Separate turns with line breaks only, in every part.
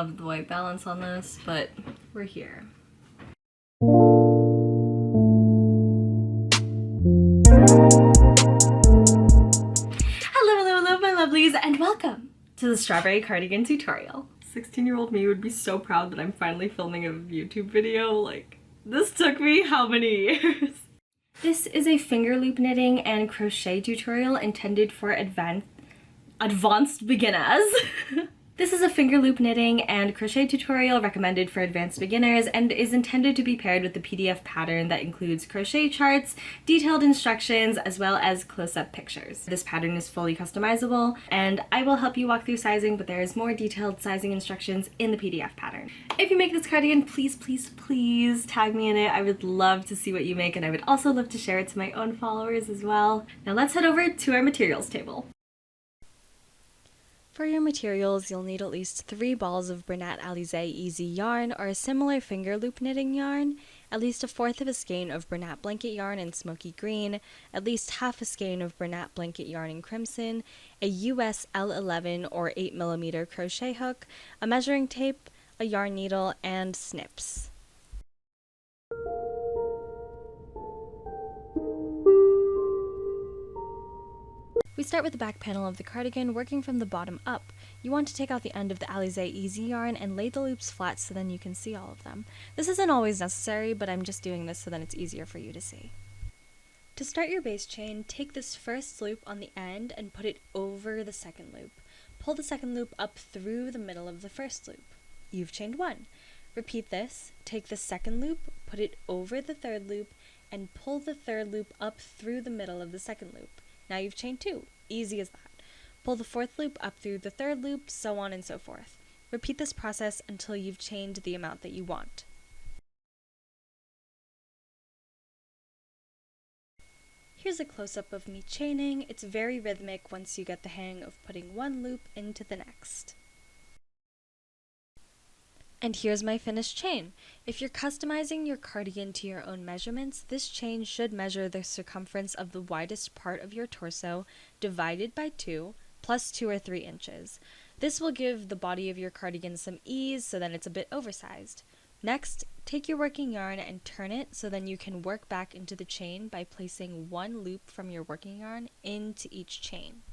love the white balance on this, but we're here. Hello my lovelies, and welcome to the strawberry cardigan tutorial. 16-year-old me would be so proud that I'm finally filming a YouTube video. Like, this took me how many years? This is a finger loop knitting and crochet tutorial intended for advanced beginners. This is a finger loop knitting and crochet tutorial recommended for advanced beginners and is intended to be paired with the PDF pattern that includes crochet charts, detailed instructions, as well as close-up pictures. This pattern is fully customizable, and I will help you walk through sizing, but there is more detailed sizing instructions in the PDF pattern. If you make this cardigan, please, please, please tag me in it. I would love to see what you make, and I would also love to share it to my own followers as well. Now let's head over to our materials table. For your materials, you'll need at least 3 balls of Bernat Alize Easy yarn or a similar finger loop knitting yarn, at least 1/4 of a skein of Bernat blanket yarn in smoky green, at least 1/2 a skein of Bernat blanket yarn in crimson, a US L11 or 8mm crochet hook, a measuring tape, a yarn needle, and snips. We start with the back panel of the cardigan, working from the bottom up. You want to take out the end of the Alize Easy yarn and lay the loops flat so then you can see all of them. This isn't always necessary, but I'm just doing this so then it's easier for you to see. To start your base chain, take this first loop on the end and put it over the second loop. Pull the second loop up through the middle of the first loop. You've chained 1. Repeat this, take the second loop, put it over the third loop, and pull the third loop up through the middle of the second loop. Now you've chained 2. Easy as that. Pull the 4th loop up through the 3rd loop, so on and so forth. Repeat this process until you've chained the amount that you want. Here's a close-up of me chaining. It's very rhythmic once you get the hang of putting one loop into the next. And here's my finished chain. If you're customizing your cardigan to your own measurements, this chain should measure the circumference of the widest part of your torso divided by 2, plus 2 or 3 inches. This will give the body of your cardigan some ease so then it's a bit oversized. Next, take your working yarn and turn it so then you can work back into the chain by placing one loop from your working yarn into each chain.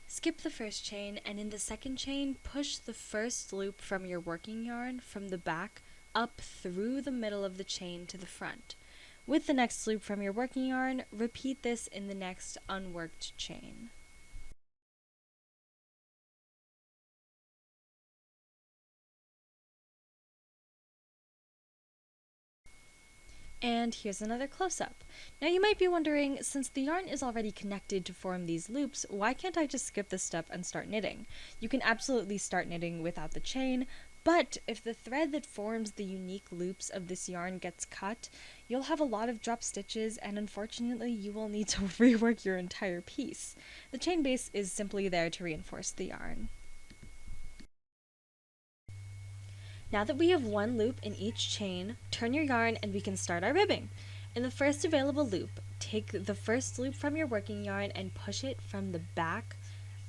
Skip the first chain, and in the second chain, push the first loop from your working yarn from the back up through the middle of the chain to the front. With the next loop from your working yarn, repeat this in the next unworked chain. And here's another close-up. Now you might be wondering, since the yarn is already connected to form these loops, why can't I just skip this step and start knitting? You can absolutely start knitting without the chain, but if the thread that forms the unique loops of this yarn gets cut, you'll have a lot of drop stitches and unfortunately you will need to rework your entire piece. The chain base is simply there to reinforce the yarn. Now that we have one loop in each chain, turn your yarn and we can start our ribbing. In the first available loop, take the first loop from your working yarn and push it from the back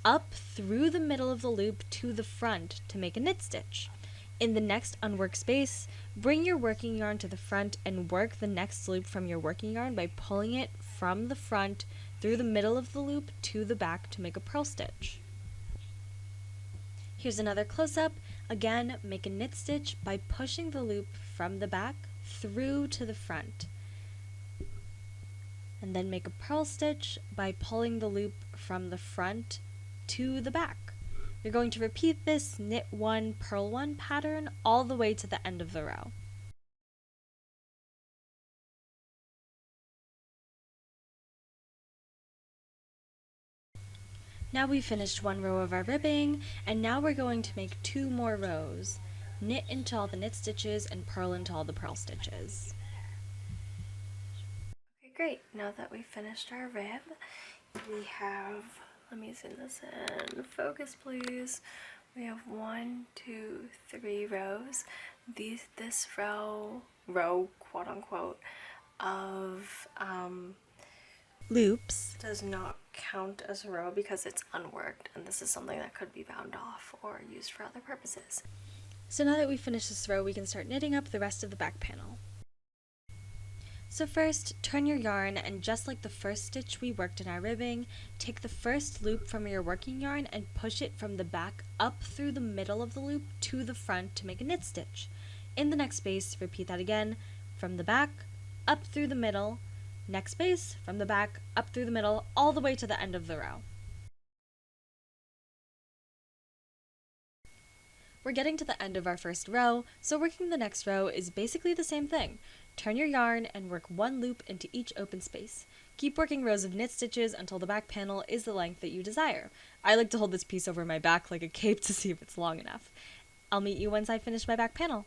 up through the middle of the loop to the front to make a knit stitch. In the next unworked space, bring your working yarn to the front and work the next loop from your working yarn by pulling it from the front through the middle of the loop to the back to make a purl stitch. Here's another close-up. Again, make a knit stitch by pushing the loop from the back through to the front. And then make a purl stitch by pulling the loop from the front to the back. You're going to repeat this knit 1, purl 1 pattern all the way to the end of the row. Now we've finished one row of our ribbing, and now we're going to make 2 more rows. Knit into all the knit stitches and purl into all the purl stitches. Okay, great. Now that we've finished our rib, we have, let me zoom this in, focus please. We have 1, 2, 3 rows. This row quote unquote, of loops does not count as a row because it's unworked, and this is something that could be bound off or used for other purposes. So now that we've finished this row, we can start knitting up the rest of the back panel. So first, turn your yarn, and just like the first stitch we worked in our ribbing, take the first loop from your working yarn and push it from the back up through the middle of the loop to the front to make a knit stitch. In the next space, repeat that again, from the back, up through the middle, next space, from the back, up through the middle, all the way to the end of the row. We're getting to the end of our first row, so working the next row is basically the same thing. Turn your yarn and work one loop into each open space. Keep working rows of knit stitches until the back panel is the length that you desire. I like to hold this piece over my back like a cape to see if it's long enough. I'll meet you once I finish my back panel.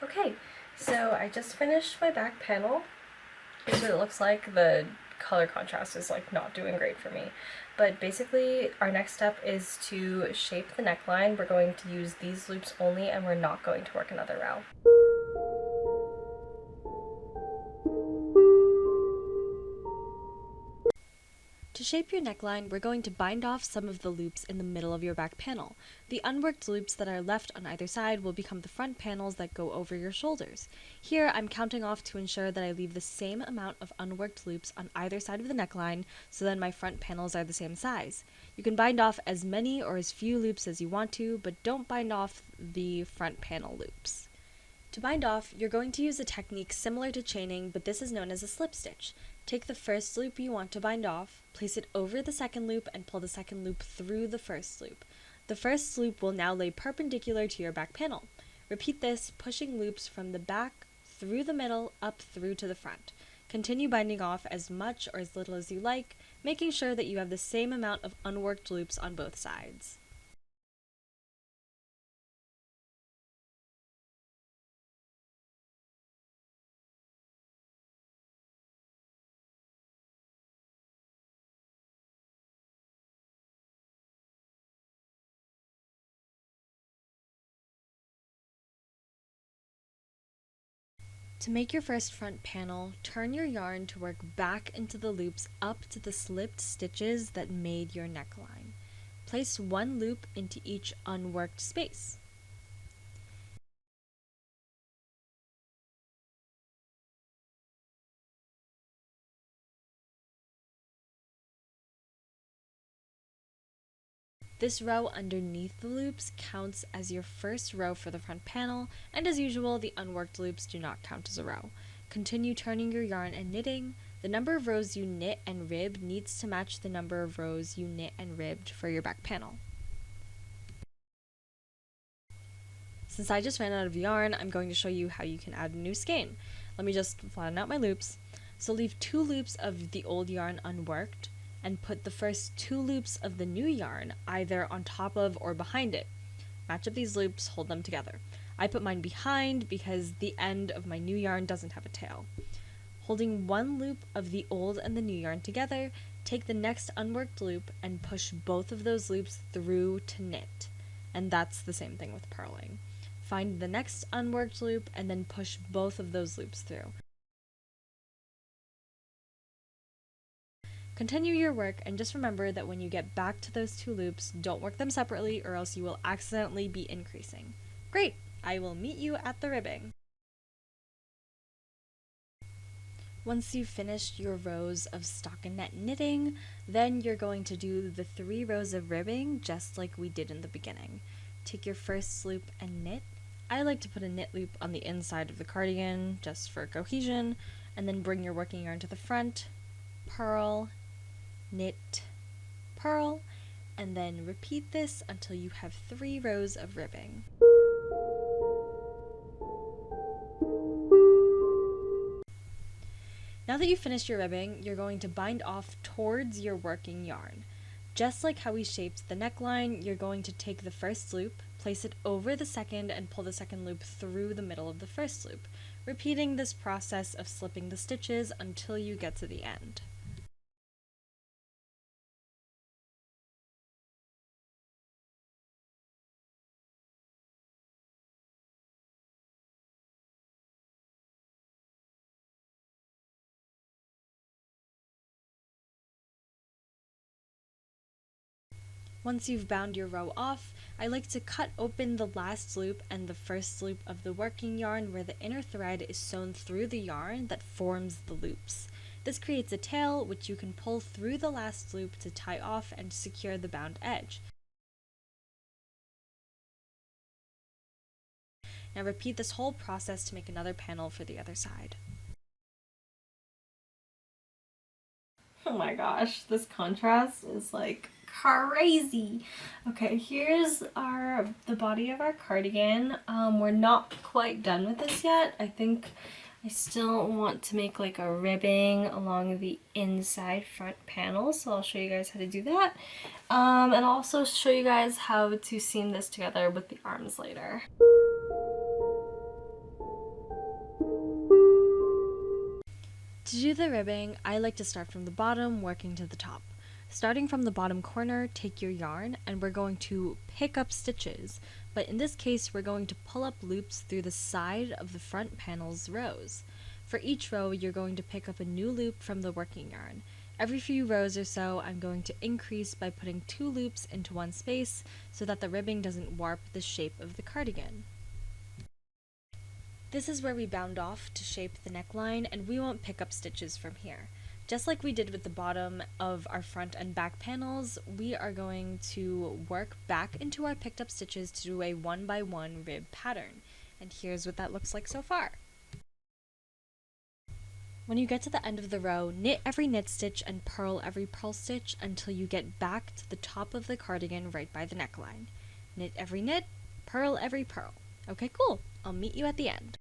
Okay, so I just finished my back panel. Here's what it looks like. The color contrast is like not doing great for me. But basically our next step is to shape the neckline. We're going to use these loops only and we're not going to work another row. To shape your neckline, we're going to bind off some of the loops in the middle of your back panel. The unworked loops that are left on either side will become the front panels that go over your shoulders. Here, I'm counting off to ensure that I leave the same amount of unworked loops on either side of the neckline, so then my front panels are the same size. You can bind off as many or as few loops as you want to, but don't bind off the front panel loops. To bind off, you're going to use a technique similar to chaining, but this is known as a slip stitch. Take the first loop you want to bind off, place it over the second loop, and pull the second loop through the first loop. The first loop will now lay perpendicular to your back panel. Repeat this, pushing loops from the back, through the middle, up through to the front. Continue binding off as much or as little as you like, making sure that you have the same amount of unworked loops on both sides. To make your first front panel, turn your yarn to work back into the loops up to the slipped stitches that made your neckline. Place one loop into each unworked space. This row underneath the loops counts as your first row for the front panel, and as usual, the unworked loops do not count as a row. Continue turning your yarn and knitting. The number of rows you knit and rib needs to match the number of rows you knit and ribbed for your back panel. Since I just ran out of yarn, I'm going to show you how you can add a new skein. Let me just flatten out my loops. So leave 2 loops of the old yarn unworked, and put the first 2 loops of the new yarn either on top of or behind it. Match up these loops, hold them together. I put mine behind because the end of my new yarn doesn't have a tail. Holding one loop of the old and the new yarn together, take the next unworked loop and push both of those loops through to knit. And that's the same thing with purling. Find the next unworked loop and then push both of those loops through. Continue your work, and just remember that when you get back to those 2 loops, don't work them separately or else you will accidentally be increasing. Great! I will meet you at the ribbing. Once you've finished your rows of stockinette knitting, then you're going to do the 3 rows of ribbing just like we did in the beginning. Take your first loop and knit. I like to put a knit loop on the inside of the cardigan just for cohesion, and then bring your working yarn to the front, purl, knit, purl, and then repeat this until you have 3 rows of ribbing. Now that you've finished your ribbing, you're going to bind off towards your working yarn. Just like how we shaped the neckline, you're going to take the first loop, place it over the second, and pull the second loop through the middle of the first loop, repeating this process of slipping the stitches until you get to the end. Once you've bound your row off, I like to cut open the last loop and the first loop of the working yarn where the inner thread is sewn through the yarn that forms the loops. This creates a tail which you can pull through the last loop to tie off and secure the bound edge. Now repeat this whole process to make another panel for the other side. Oh my gosh, this contrast is like crazy. Okay, here's the body of our cardigan. We're not quite done with this yet. I think I still want to make like a ribbing along the inside front panel, so I'll show you guys how to do that. And I'll also show you guys how to seam this together with the arms later. To do the ribbing, I like to start from the bottom, working to the top. Starting from the bottom corner, take your yarn, and we're going to pick up stitches, but in this case we're going to pull up loops through the side of the front panel's rows. For each row, you're going to pick up a new loop from the working yarn. Every few rows or so, I'm going to increase by putting 2 loops into one space so that the ribbing doesn't warp the shape of the cardigan. This is where we bound off to shape the neckline, and we won't pick up stitches from here. Just like we did with the bottom of our front and back panels, we are going to work back into our picked up stitches to do a 1x1 rib pattern. And here's what that looks like so far. When you get to the end of the row, knit every knit stitch and purl every purl stitch until you get back to the top of the cardigan right by the neckline. Knit every knit, purl every purl. Okay, cool. I'll meet you at the end.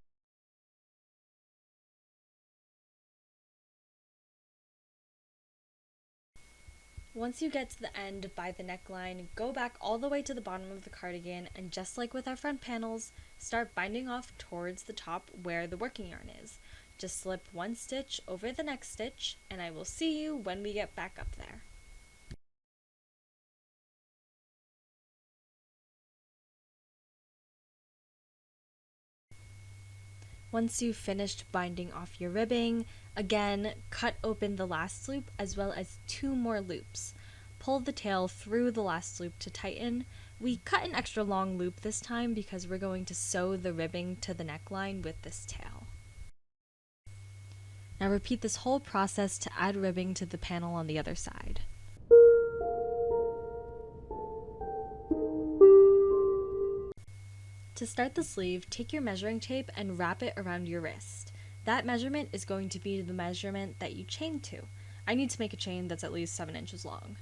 Once you get to the end by the neckline, go back all the way to the bottom of the cardigan, and just like with our front panels, start binding off towards the top where the working yarn is. Just slip 1 stitch over the next stitch, and I will see you when we get back up there. Once you've finished binding off your ribbing, again, cut open the last loop as well as 2 more loops. Pull the tail through the last loop to tighten. We cut an extra long loop this time because we're going to sew the ribbing to the neckline with this tail. Now repeat this whole process to add ribbing to the panel on the other side. To start the sleeve, take your measuring tape and wrap it around your wrist. That measurement is going to be the measurement that you chain to. I need to make a chain that's at least 7 inches long.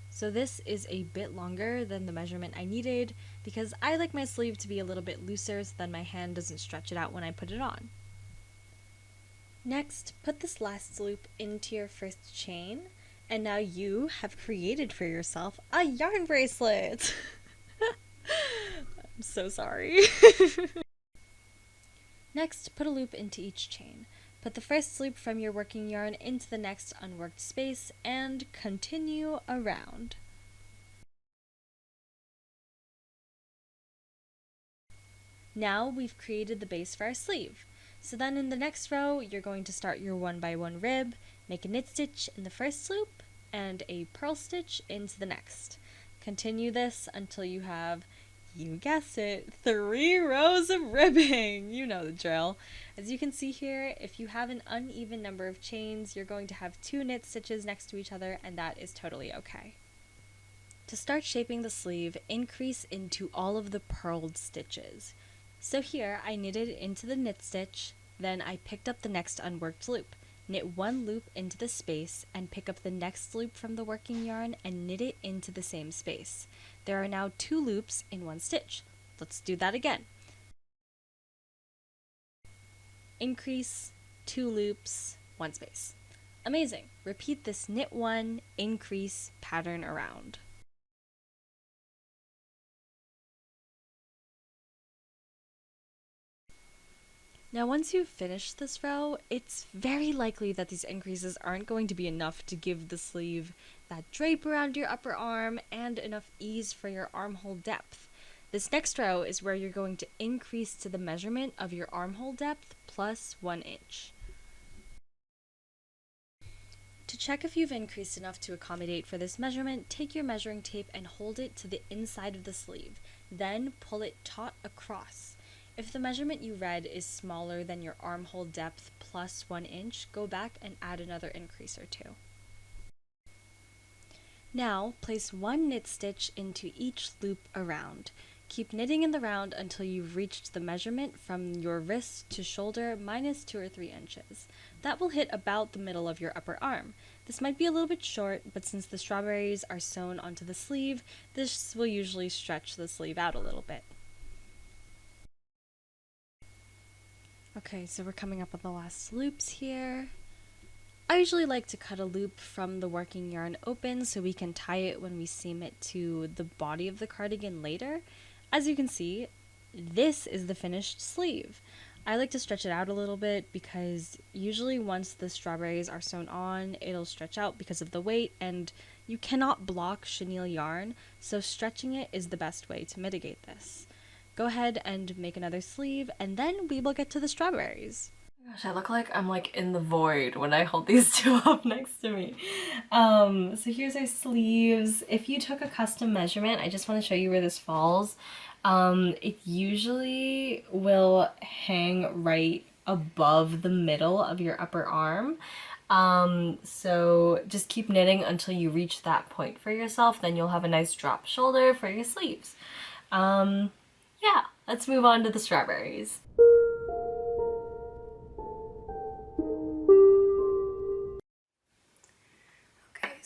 So this is a bit longer than the measurement I needed because I like my sleeve to be a little bit looser so that my hand doesn't stretch it out when I put it on. Next, put this last loop into your first chain, and now you have created for yourself a yarn bracelet! I'm so sorry. Next, put a loop into each chain. Put the first loop from your working yarn into the next unworked space and continue around. Now we've created the base for our sleeve. So then in the next row, you're going to start your 1x1 rib, make a knit stitch in the first loop, and a purl stitch into the next. Continue this until you have, you guessed it, 3 rows of ribbing! You know the drill. As you can see here, if you have an uneven number of chains, you're going to have 2 knit stitches next to each other, and that is totally okay. To start shaping the sleeve, increase into all of the purled stitches. So here, I knitted into the knit stitch, then I picked up the next unworked loop. Knit 1 loop into the space and pick up the next loop from the working yarn and knit it into the same space. There are now 2 loops in 1 stitch. Let's do that again. Increase, 2 loops, 1 space. Amazing! Repeat this knit 1, increase pattern around. Now once you've finished this row, it's very likely that these increases aren't going to be enough to give the sleeve that drape around your upper arm and enough ease for your armhole depth.
This next row is where you're going to increase to the measurement of your armhole depth plus 1 inch. To check if you've increased enough to accommodate for this measurement, take your measuring tape and hold it to the inside of the sleeve. Then pull it taut across. If the measurement you read is smaller than your armhole depth plus 1 inch, go back and add another increase or 2. Now, place 1 knit stitch into each loop around. Keep knitting in the round until you've reached the measurement from your wrist to shoulder minus 2 or 3 inches. That will hit about the middle of your upper arm. This might be a little bit short, but since the strawberries are sewn onto the sleeve, this will usually stretch the sleeve out a little bit. Okay, so we're coming up on the last loops here. I usually like to cut a loop from the working yarn open so we can tie it when we seam it to the body of the cardigan later. As you can see, this is the finished sleeve. I like to stretch it out a little bit because usually once the strawberries are sewn on, it'll stretch out because of the weight, and you cannot block chenille yarn, so stretching it is the best way to mitigate this. Go ahead and make another sleeve, and then we will get to the strawberries.
Gosh, I look like I'm like in the void when I hold these two up next to me. So here's our sleeves. If you took a custom measurement, I just want to show you where this falls. It usually will hang right above the middle of your upper arm. So just keep knitting until you reach that point for yourself, then you'll have a nice drop shoulder for your sleeves. Yeah, let's move on to the strawberries.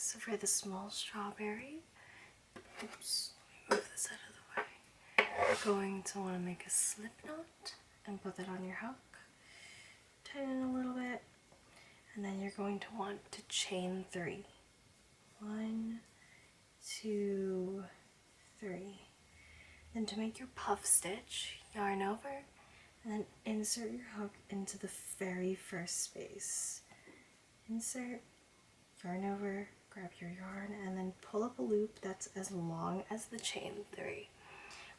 So for the small strawberry, oops, let me move this out of the way. You're going to want to make a slip knot and put that on your hook. Tighten a little bit, and then you're going to want to chain 3. 1, 2, 3. Then to make your puff stitch, yarn over, and then insert your hook into the very first space. Insert, yarn over, grab your yarn, and then pull up a loop that's as long as the chain 3.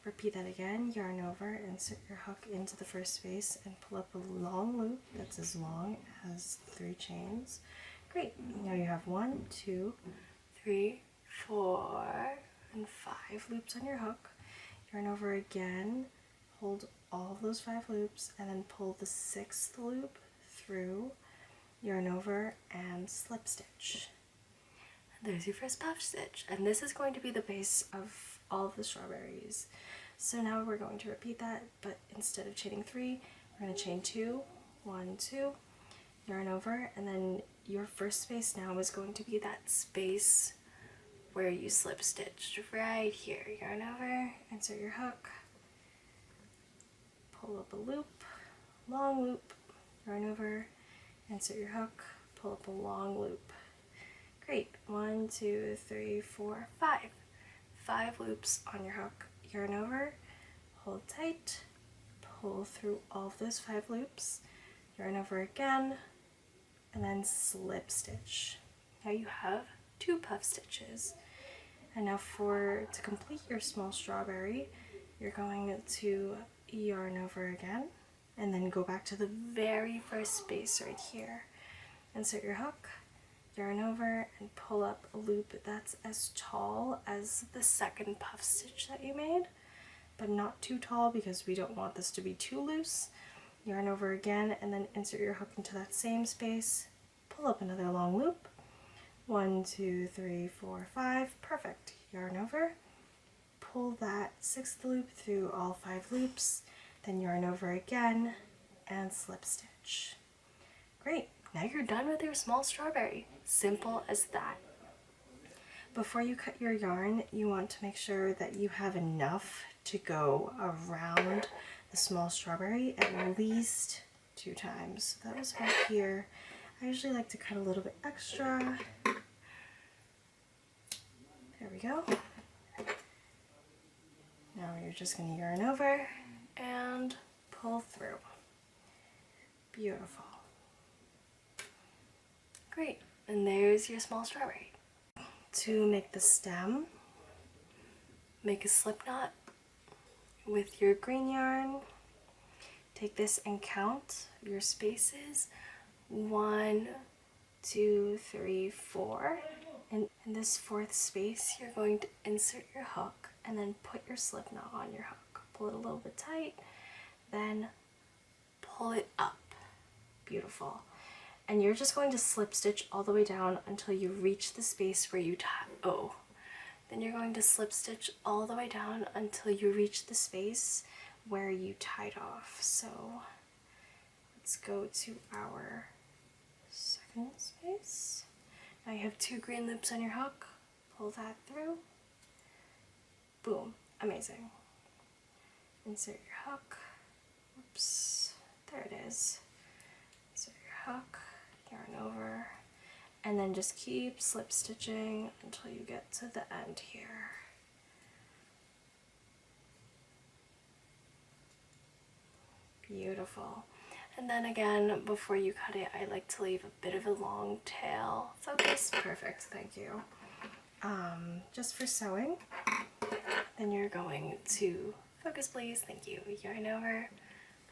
Repeat that again, yarn over, insert your hook into the first space, and pull up a long loop that's as long as 3 chains. Great, now you have 1, 2, 3, 4, and 5 loops on your hook. Yarn over again, hold all of those 5 loops, and then pull the 6th loop through, yarn over, and slip stitch. There's your first puff stitch, and this is going to be the base of all of the strawberries. So now we're going to repeat that, but instead of chaining 3, we're going to chain 2, 1, 2, yarn over, and then your first space now is going to be that space where you slip stitched right here. Yarn over, insert your hook, pull up a loop, long loop, yarn over, insert your hook, pull up a long loop. Great, 1, 2, 3, 4, 5. 5 loops on your hook, yarn over, hold tight, pull through all of those 5 loops, yarn over again, and then slip stitch. Now you have 2 puff stitches. And now to complete your small strawberry, you're going to yarn over again, and then go back to the very first space right here. Insert your hook, yarn over, and pull up a loop that's as tall as the second puff stitch that you made, but not too tall because we don't want this to be too loose. Yarn over again, and then insert your hook into that same space, pull up another long loop. 1, 2, 3, 4, 5, perfect. Yarn over, pull that 6th loop through all 5 loops, then yarn over again, and slip stitch. Great. Now you're done with your small strawberry. Simple as that. Before you cut your yarn, you want to make sure that you have enough to go around the small strawberry at least 2 times. So that was about here. I usually like to cut a little bit extra. There we go. Now you're just going to yarn over and pull through. Beautiful. Great, and there's your small strawberry. To make the stem, make a slip knot, with your green yarn, take this and count your spaces. 1, 2, 3, 4. And in this 4th space, you're going to insert your hook and then put your slip knot on your hook. Pull it a little bit tight, then pull it up. Beautiful. And you're just going to slip stitch all the way down until you reach the space where you Then you're going to slip stitch all the way down until you reach the space where you tied off. So let's go to our 2nd space. Now you have 2 green loops on your hook. Pull that through. Boom. Amazing. Insert your hook. Oops. There it is. Insert your hook. Yarn over. And then just keep slip stitching until you get to the end here. Beautiful. And then again, before you cut it, I like to leave a bit of a long tail. Focus. Perfect. Thank you. Just for sewing. Then you're going to focus, please. Thank you. Yarn over,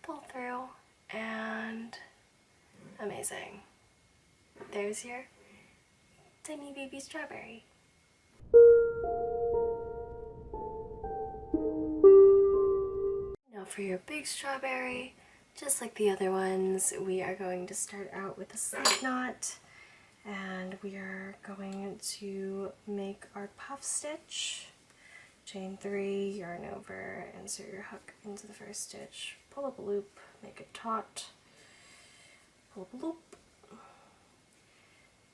pull through, and amazing. There's your tiny baby strawberry. Now for your big strawberry, just like the other ones, we are going to start out with a slip knot, and we are going to make our puff stitch. Chain 3, yarn over, insert your hook into the 1st stitch, pull up a loop, make it taut, pull up a loop,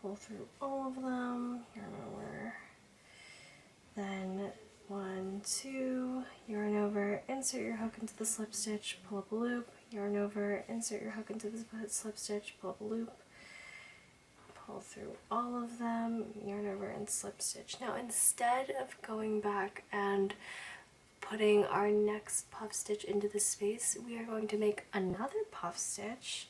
pull through all of them, yarn over, then 1, 2, yarn over, insert your hook into the slip stitch, pull up a loop, yarn over, insert your hook into the slip stitch, pull up a loop, pull through all of them, yarn over and slip stitch. Now instead of going back and putting our next puff stitch into the space, we are going to make another puff stitch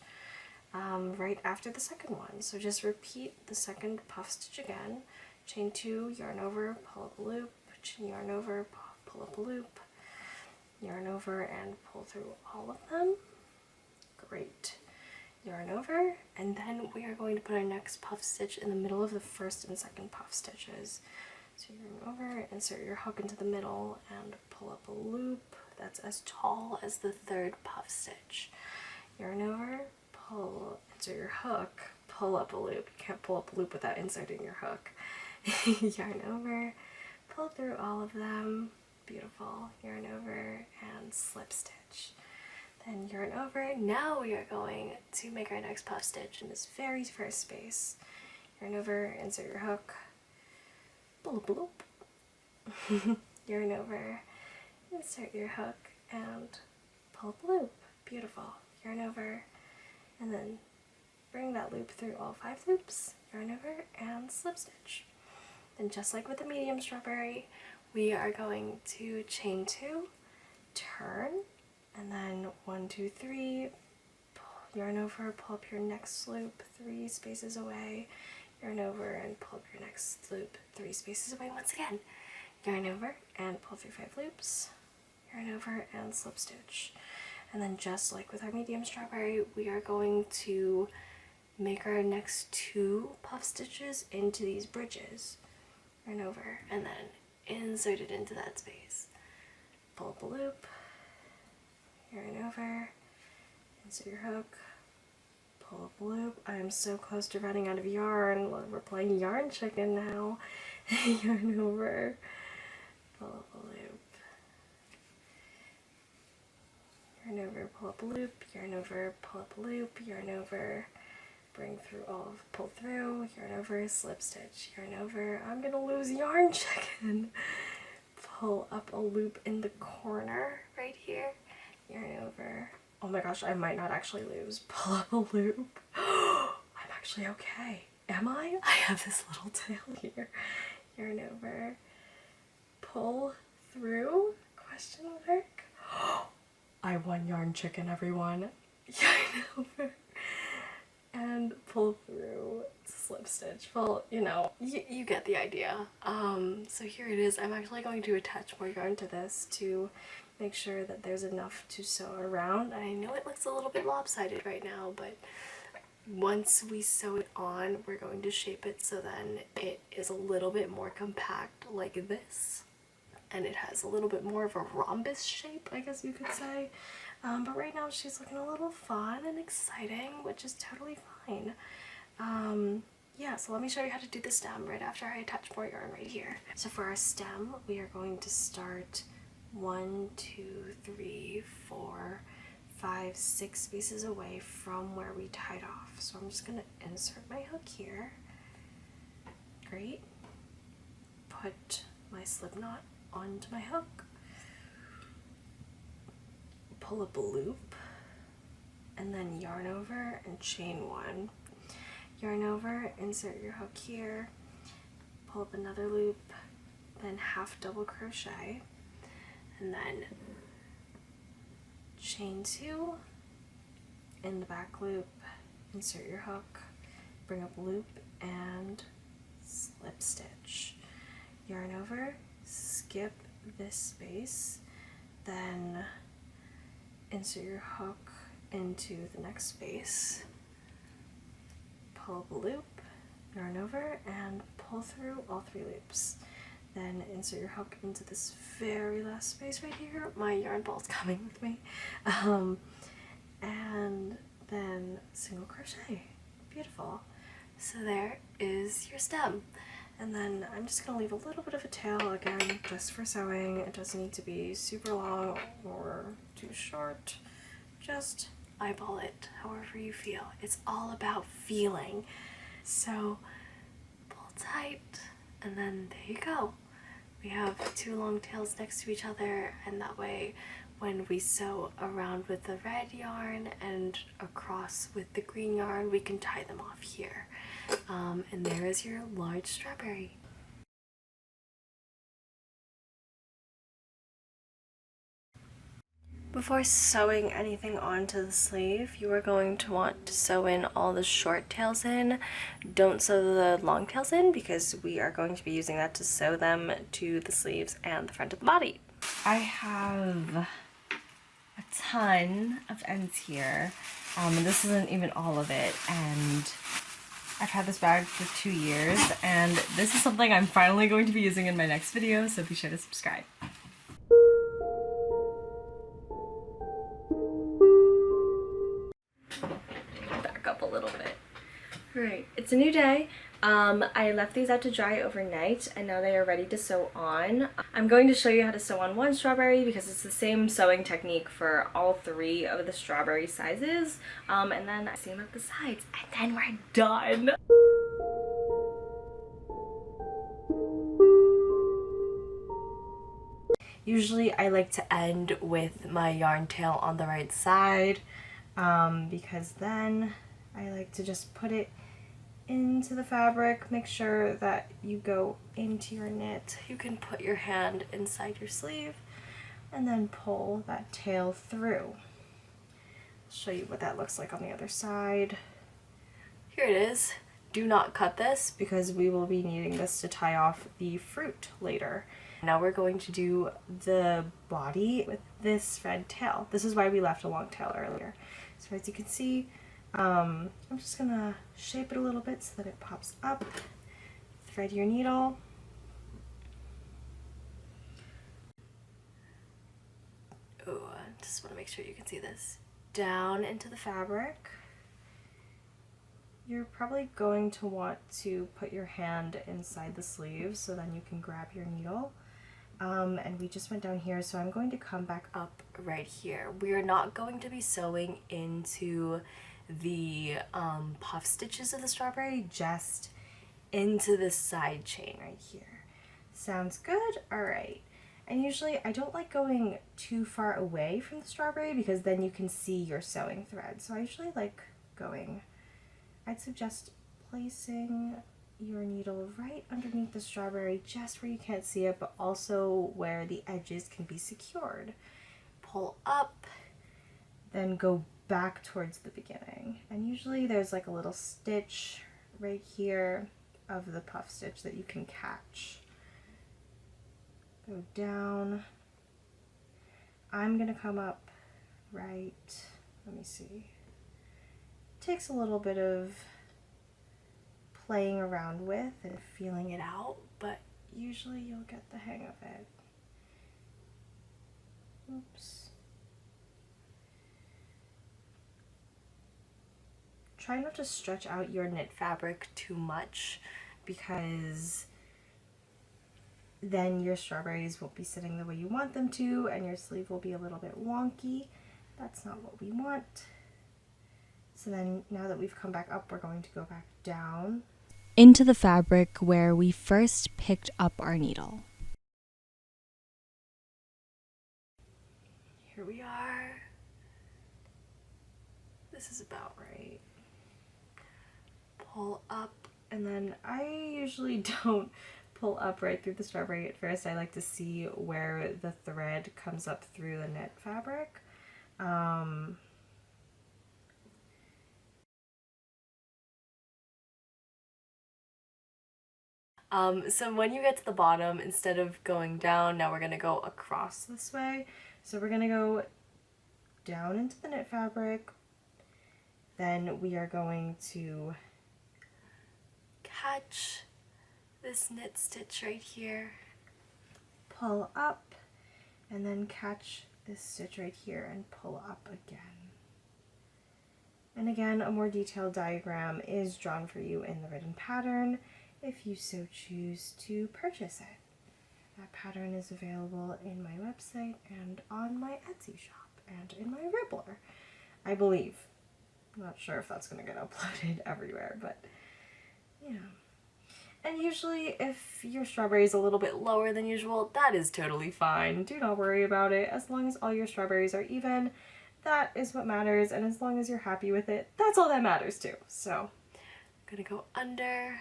right after the 2nd one. So just repeat the 2nd puff stitch again, chain 2, yarn over, pull up a loop, yarn over, pull up a loop, yarn over and pull through all of them. Great. Yarn over, and then we are going to put our next puff stitch in the middle of the 1st and 2nd puff stitches. So yarn over, insert your hook into the middle and pull up a loop that's as tall as the 3rd puff stitch. Yarn over, pull, insert your hook, pull up a loop. You can't pull up a loop without inserting your hook. Yarn over, pull through all of them. Beautiful. Yarn over and slip stitch. Then yarn over. Now we are going to make our next puff stitch in this very 1st space. Yarn over, insert your hook, pull up a loop. Yarn over, insert your hook, and pull up a loop. Beautiful. Yarn over, and then bring that loop through all 5 loops. Yarn over and slip stitch. Then just like with the medium strawberry, we are going to chain 2, turn, and then 1, 2, 3, yarn over, pull up your next loop 3 spaces away, yarn over and pull up your next loop 3 spaces away once again, yarn over and pull through 5 loops, yarn over and slip stitch. And then just like with our medium strawberry, we are going to make our next 2 puff stitches into these bridges. Yarn over and then insert it into that space. Pull up a loop, yarn over, insert your hook, pull up a loop. I am so close to running out of yarn. We're playing yarn chicken now. Yarn over, pull up a loop, yarn over, pull up a loop, yarn over, pull up a loop, yarn over, bring through all of, pull through, yarn over, slip stitch, yarn over. I'm gonna lose yarn chicken. Pull up a loop in the corner right here, yarn over. Oh my gosh, I might not actually lose. Pull up a loop. I'm actually okay. Am I? I have this little tail here. Yarn over. Pull through? Question mark. I won yarn chicken, everyone. Yarn over. And pull through, slip stitch. Well, you know, you get the idea. So here it is. I'm actually going to attach more yarn to this to make sure that there's enough to sew around. I know it looks a little bit lopsided right now, but once we sew it on, we're going to shape it so then it is a little bit more compact like this. And it has a little bit more of a rhombus shape, I guess you could say. But right now she's looking a little fun and exciting, which is totally fine. Yeah, so let me show you how to do the stem right after I attach more yarn right here. So for our stem, we are going to start 1, 2, 3, 4, 5, 6 spaces away from where we tied off. So I'm just going to insert my hook here. Great. Put my slip knot onto my hook. Pull up a loop and then yarn over and chain 1. Yarn over, insert your hook here, pull up another loop, then half double crochet, and then chain 2 in the back loop, insert your hook, bring up loop, and slip stitch. Yarn over, skip this space, then insert your hook into the next space, pull up a loop, yarn over, and pull through all 3 loops. Then insert your hook into this very last space right here. My yarn ball's coming with me. And then single crochet. Beautiful. So there is your stem. And then I'm just going to leave a little bit of a tail, again, just for sewing. It doesn't need to be super long or too short. Just eyeball it however you feel. It's all about feeling. So pull tight, and then there you go. We have 2 long tails next to each other, and that way when we sew around with the red yarn and across with the green yarn, we can tie them off here. And there is your large strawberry. Before sewing anything onto the sleeve, you are going to want to sew in all the short tails in. Don't sew the long tails in because we are going to be using that to sew them to the sleeves and the front of the body. I have a ton of ends here. This isn't even all of it, and I've had this bag for 2 years, and this is something I'm finally going to be using in my next video, so be sure to subscribe. Up a little bit. Right, it's a new day. I left these out to dry overnight and now they are ready to sew on. I'm going to show you how to sew on one strawberry because it's the same sewing technique for all 3 of the strawberry sizes. And then I seam up the sides and then we're done. Usually I like to end with my yarn tail on the right side because then I like to just put it into the fabric, make sure that you go into your knit. You can put your hand inside your sleeve and then pull that tail through. I'll show you what that looks like on the other side. Here it is. Do not cut this because we will be needing this to tie off the fruit later. Now we're going to do the body with this red tail. This is why we left a long tail earlier. So as you can see, I'm just gonna shape it a little bit so that it pops up. Thread your needle. Oh, I just want to make sure you can see this. Down into the fabric. You're probably going to want to put your hand inside the sleeve so then you can grab your needle. And we just went down here, so I'm going to come back up right here. We are not going to be sewing into the puff stitches of the strawberry, just into the side chain right here. Sounds good? Alright. And usually I don't like going too far away from the strawberry because then you can see your sewing thread. So I usually like going, I'd suggest placing your needle right underneath the strawberry, just where you can't see it, but also where the edges can be secured. Pull up, then go back towards the beginning. And usually there's like a little stitch right here of the puff stitch that you can catch. Go down. I'm gonna come up right, let me see. Takes a little bit of playing around with and feeling it out, but usually you'll get the hang of it. Oops. Try not to stretch out your knit fabric too much, because then your strawberries won't be sitting the way you want them to, and your sleeve will be a little bit wonky. That's not what we want. So then, now that we've come back up, we're going to go back down
into the fabric where we first picked up our needle.
Here we are. This is about right. Pull up, and then I usually don't pull up right through the strawberry at first. I like to see where the thread comes up through the knit fabric. So when you get to the bottom, instead of going down, now we're going to go across this way. So we're going to go down into the knit fabric, then we are going to catch this knit stitch right here, pull up, and then catch this stitch right here and pull up again. And again, a more detailed diagram is drawn for you in the written pattern if you so choose to purchase it. That pattern is available in my website and on my Etsy shop and in my Ribbler, I believe. I'm not sure if that's going to get uploaded everywhere, but yeah. And usually if your strawberry is a little bit lower than usual, that is totally fine. Do not worry about it. As long as all your strawberries are even, that is what matters. And as long as you're happy with it, that's all that matters too. So I'm gonna go under,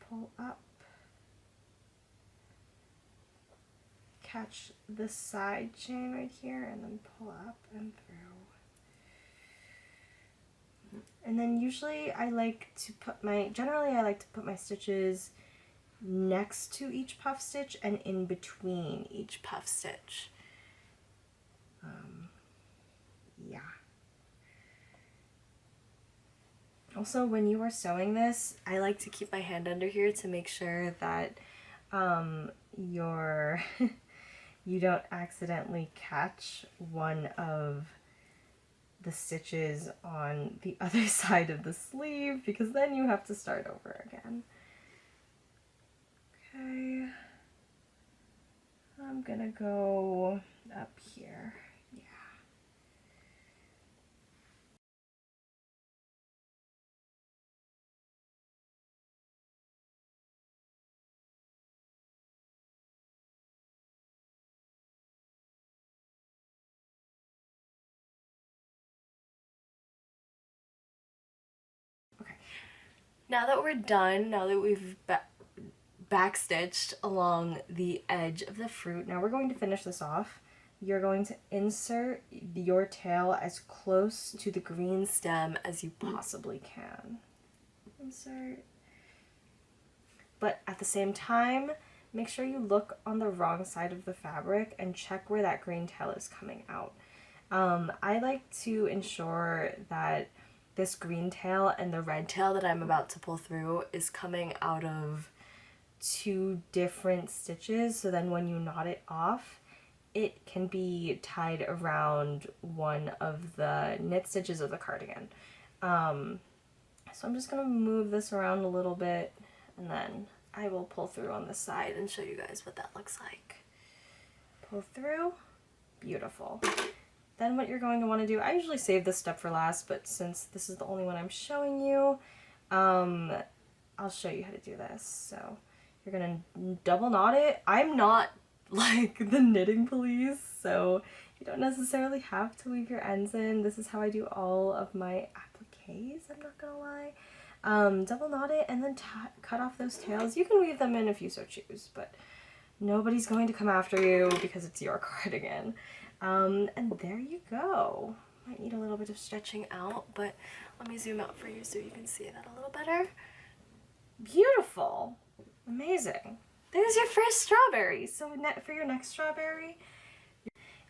pull up, catch the side chain right here, and then pull up and through. And then usually I like to put my stitches next to each puff stitch and in between each puff stitch. Yeah. Also, when you are sewing this, I like to keep my hand under here to make sure that you don't accidentally catch one of the stitches on the other side of the sleeve, because then you have to start over again. Okay, I'm gonna go up here. Yeah. Okay, now that we're done, now that we've backstitched along the edge of the fruit, now we're going to finish this off. You're going to insert your tail as close to the green stem as you possibly can. Insert. But at the same time, make sure you look on the wrong side of the fabric and check where that green tail is coming out. I like to ensure that this green tail and the red tail that I'm about to pull through is coming out of two different stitches, so then when you knot it off, it can be tied around one of the knit stitches of the cardigan. So I'm just gonna move this around a little bit, and then I will pull through on the side and show you guys what that looks like. Pull through, beautiful. Then what you're going to want to do, I usually save this step for last, but since this is the only one I'm showing you, I'll show you how to do this. So you're gonna double knot it. I'm not like the knitting police, so you don't necessarily have to leave your ends in. This is how I do all of my appliques, I'm not gonna lie. Double knot it and then cut off those tails. You can weave them in if you so choose, but nobody's going to come after you because it's your cardigan. And there you go. Might need a little bit of stretching out, but let me zoom out for you so you can see that a little better. Beautiful. Amazing. There's your first strawberry. So for your next strawberry,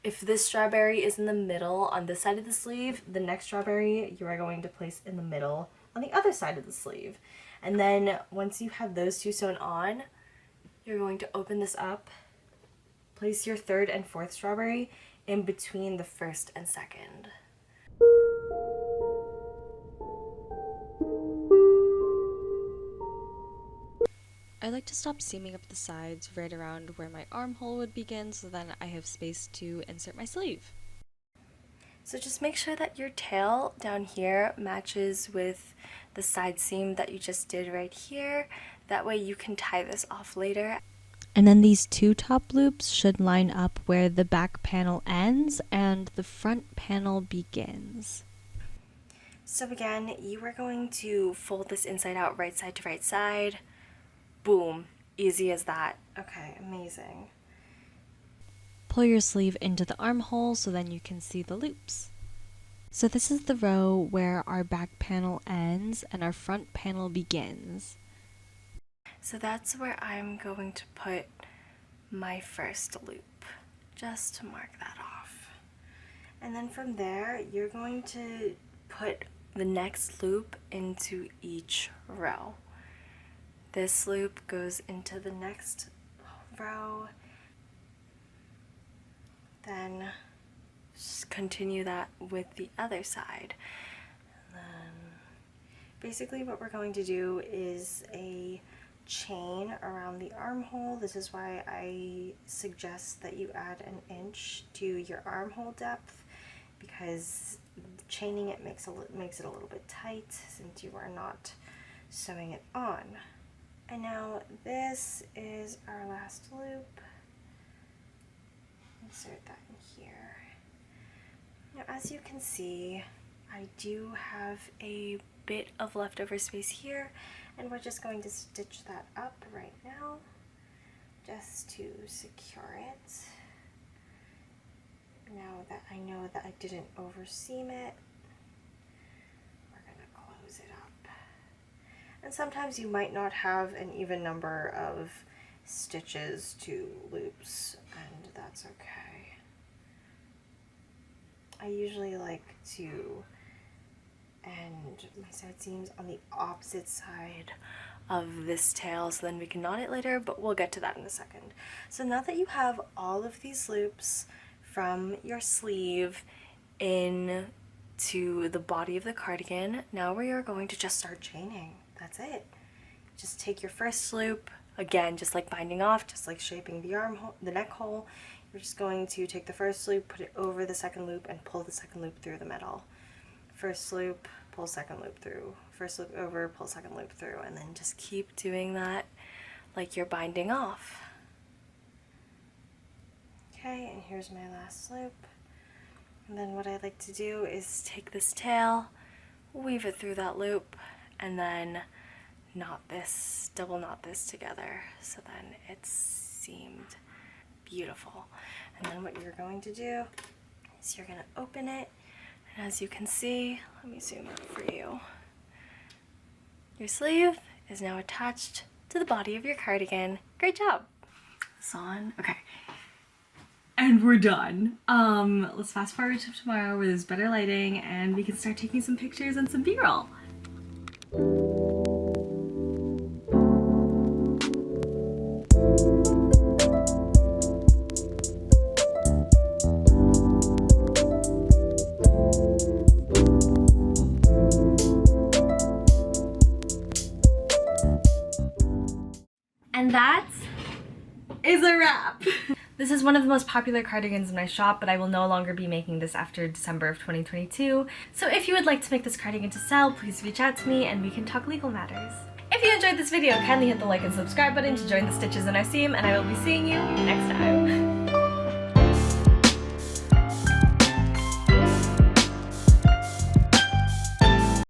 if this strawberry is in the middle on this side of the sleeve, the next strawberry you are going to place in the middle on the other side of the sleeve. And then once you have those two sewn on, you're going to open this up, place your third and fourth strawberry in between the first and second.
I like to stop seaming up the sides right around where my armhole would begin so then I have space to insert my sleeve.
So just make sure that your tail down here matches with the side seam that you just did right here. That way you can tie this off later.
And then these two top loops should line up where the back panel ends and the front panel begins.
So again, you are going to fold this inside out, right side to right side. Boom. Easy as that. Okay, amazing.
Pull your sleeve into the armhole so then you can see the loops. So this is the row where our back panel ends and our front panel begins.
So that's where I'm going to put my first loop, just to mark that off. And then from there, you're going to put the next loop into each row. This loop goes into the next row, then just continue that with the other side. And then basically what we're going to do is a chain around the armhole. This is why I suggest that you add an inch to your armhole depth, because chaining it makes it a little bit tight since you are not sewing it on. And now this is our last loop. Insert that in here. Now as you can see, I do have a bit of leftover space here, and we're just going to stitch that up right now just to secure it. Now that I know that I didn't overseam it, we're going to close it up. And sometimes you might not have an even number of stitches to loops, and that's okay. I usually like to end my side seams on the opposite side of this tail so then we can knot it later, but we'll get to that in a second. So now that you have all of these loops from your sleeve in to the body of the cardigan, now we are going to just start chaining. That's it. Just take your first loop, again, just like binding off, just like shaping the armhole, the neck hole. You're just going to take the first loop, put it over the second loop, and pull the second loop through the middle. First loop, pull second loop through. First loop over, pull second loop through, and then just keep doing that like you're binding off. Okay, and here's my last loop. And then what I like to do is take this tail, weave it through that loop, and then knot this, double knot this together so then it's seamed beautiful. And then what you're going to do is you're going to open it, and as you can see, let me zoom out for you. Your sleeve is now attached to the body of your cardigan. Great job! This on? Okay. And we're done. Let's fast forward to tomorrow where there's better lighting and we can start taking some pictures and some B-roll. And that is a wrap. This is one of the most popular cardigans in my shop, but I will no longer be making this after December of 2022. So if you would like to make this cardigan to sell, please reach out to me and we can talk legal matters. If you enjoyed this video, kindly hit the like and subscribe button to join the stitches in our seam, and I will be seeing you next time.